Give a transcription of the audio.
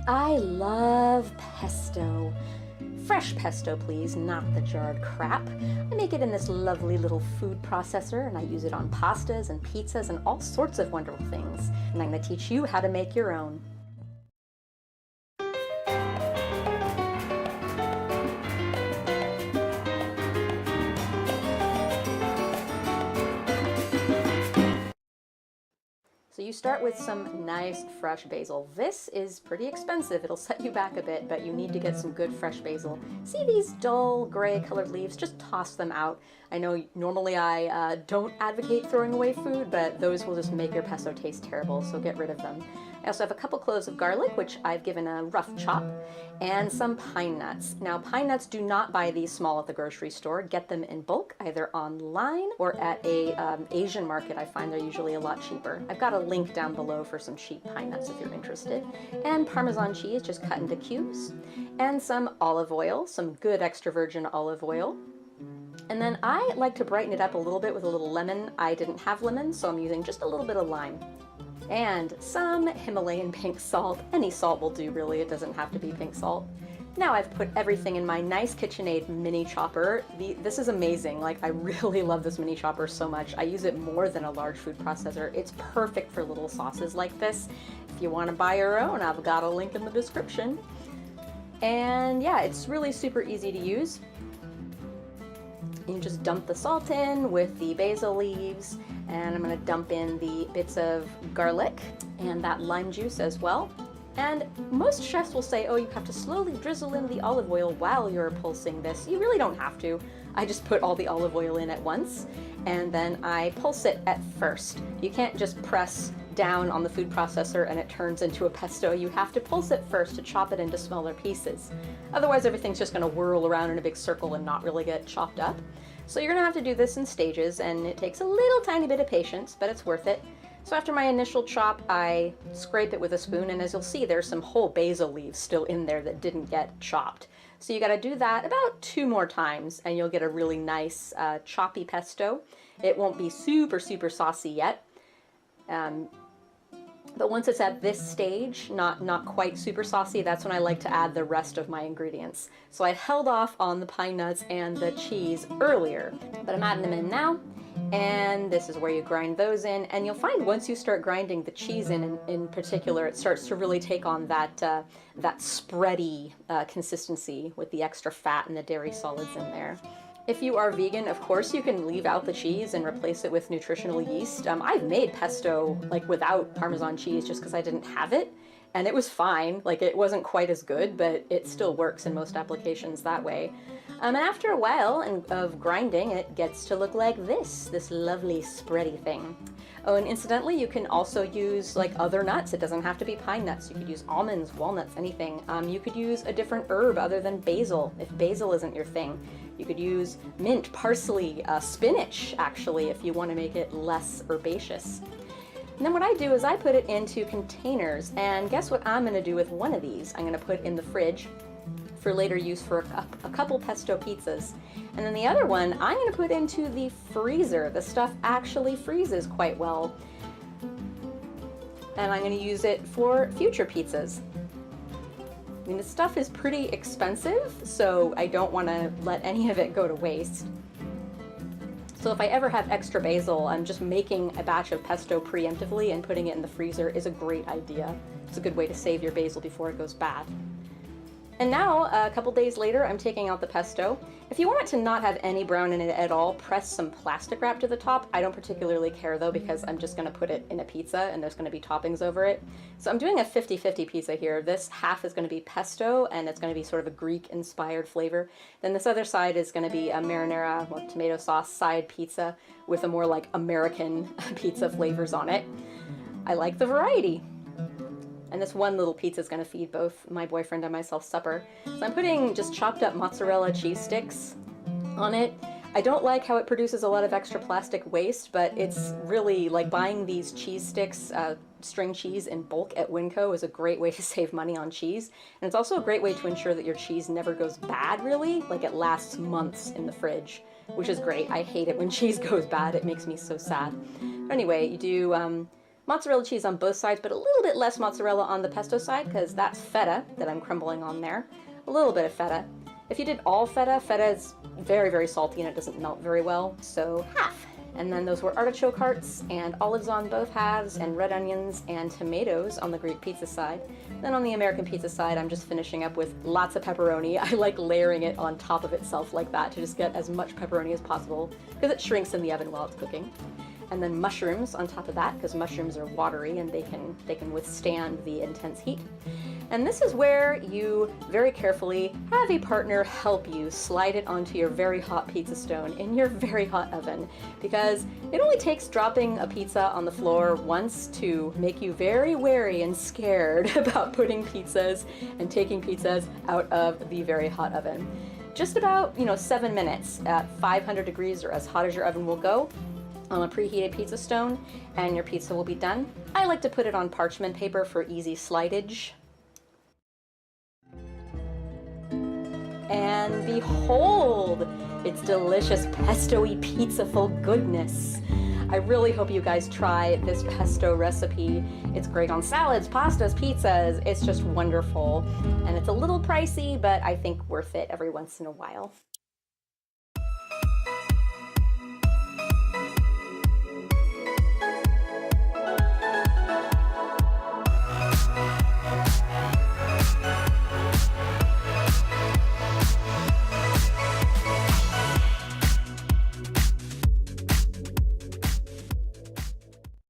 I love pesto. Fresh pesto, please, not the jarred crap. I make it in this lovely little food processor, and I use it on pastas and pizzas and all sorts of wonderful things. And I'm going to teach you how to make your own. So you start with some nice fresh basil. This is pretty expensive. It'll set you back a bit, but you need to get some good fresh basil. See these dull gray colored leaves? Just toss them out. I know normally I don't advocate throwing away food, but those will just make your pesto taste terrible, so get rid of them. I also have a couple cloves of garlic, which I've given a rough chop, and some pine nuts. Now, pine nuts, do not buy these small at the grocery store. Get them in bulk, either online or at a Asian market. I find they're usually a lot cheaper. I've got a link down below for some cheap pine nuts if you're interested. And Parmesan cheese, just cut into cubes. And some olive oil, some good extra virgin olive oil. And then I like to brighten it up a little bit with a little lemon. I didn't have lemon, so I'm using just a little bit of lime. And some Himalayan pink salt. Any salt will do, really. It doesn't have to be pink salt. Now I've put everything in my nice KitchenAid mini chopper. This is amazing. Like, I really love this mini chopper so much. I use it more than a large food processor. It's perfect for little sauces like this. If you want to buy your own, I've got a link in the description. And yeah, it's really super easy to use. You just dump the salt in with the basil leaves, and I'm going to dump in the bits of garlic and that lime juice as well. And most chefs will say, oh, you have to slowly drizzle in the olive oil while you're pulsing this. You really don't have to. I just put all the olive oil in at once, and then I pulse it at first. You can't just press down on the food processor and it turns into a pesto. You have to pulse it first to chop it into smaller pieces. Otherwise, everything's just going to whirl around in a big circle and not really get chopped up. So you're going to have to do this in stages, and it takes a little tiny bit of patience, but it's worth it. So after my initial chop, I scrape it with a spoon, and as you'll see, there's some whole basil leaves still in there that didn't get chopped. So you got to do that about 2 more times, and you'll get a really nice choppy pesto. It won't be super, super saucy yet. But once it's at this stage, not quite super saucy, that's when I like to add the rest of my ingredients. So I held off on the pine nuts and the cheese earlier, but I'm adding them in now. And this is where you grind those in. And you'll find once you start grinding the cheese in particular, it starts to really take on that, that spready consistency with the extra fat and the dairy solids in there. If you are vegan, of course, you can leave out the cheese and replace it with nutritional yeast. I've made pesto like without Parmesan cheese just because I didn't have it, and it was fine. Like, it wasn't quite as good, but it still works in most applications that way. And after a while of grinding, it gets to look like this lovely spready thing. Oh, and incidentally, you can also use like other nuts. It doesn't have to be pine nuts. You could use almonds, walnuts, anything. You could use a different herb other than basil, if basil isn't your thing. You could use mint, parsley, spinach, actually, if you want to make it less herbaceous. And then what I do is I put it into containers, and guess what I'm going to do with one of these? I'm going to put in the fridge for later use for a couple pesto pizzas. And then the other one I'm going to put into the freezer. The stuff actually freezes quite well. And I'm going to use it for future pizzas. I mean, this stuff is pretty expensive, so I don't want to let any of it go to waste. So if I ever have extra basil, I'm just making a batch of pesto preemptively and putting it in the freezer is a great idea. It's a good way to save your basil before it goes bad. And now, a couple days later, I'm taking out the pesto. If you want it to not have any brown in it at all, press some plastic wrap to the top. I don't particularly care though, because I'm just going to put it in a pizza and there's going to be toppings over it. So I'm doing a 50-50 pizza here. This half is going to be pesto, and it's going to be sort of a Greek-inspired flavor. Then this other side is going to be a marinara, well, tomato sauce side pizza with a more like American pizza flavors on it. I like the variety. And this one little pizza is going to feed both my boyfriend and myself supper. So I'm putting just chopped up mozzarella cheese sticks on it. I don't like how it produces a lot of extra plastic waste, but it's really like buying these cheese sticks, string cheese in bulk at Winco is a great way to save money on cheese. And it's also a great way to ensure that your cheese never goes bad, really. Like, it lasts months in the fridge, which is great. I hate it when cheese goes bad. It makes me so sad. But anyway, you do Mozzarella cheese on both sides, but a little bit less mozzarella on the pesto side because that's feta that I'm crumbling on there. A little bit of feta. If you did all feta, feta is very, very salty and it doesn't melt very well, so half. And then those were artichoke hearts and olives on both halves and red onions and tomatoes on the Greek pizza side. Then on the American pizza side, I'm just finishing up with lots of pepperoni. I like layering it on top of itself like that to just get as much pepperoni as possible because it shrinks in the oven while it's cooking. And then mushrooms on top of that because mushrooms are watery and they can withstand the intense heat. And this is where you very carefully have a partner help you slide it onto your very hot pizza stone in your very hot oven, because it only takes dropping a pizza on the floor once to make you very wary and scared about putting pizzas and taking pizzas out of the very hot oven. Just about, 7 minutes at 500 degrees or as hot as your oven will go on a preheated pizza stone, and your pizza will be done. I like to put it on parchment paper for easy slidage. And behold, it's delicious pesto-y pizza-full goodness. I really hope you guys try this pesto recipe. It's great on salads, pastas, pizzas. It's just wonderful. And it's a little pricey, but I think worth it every once in a while.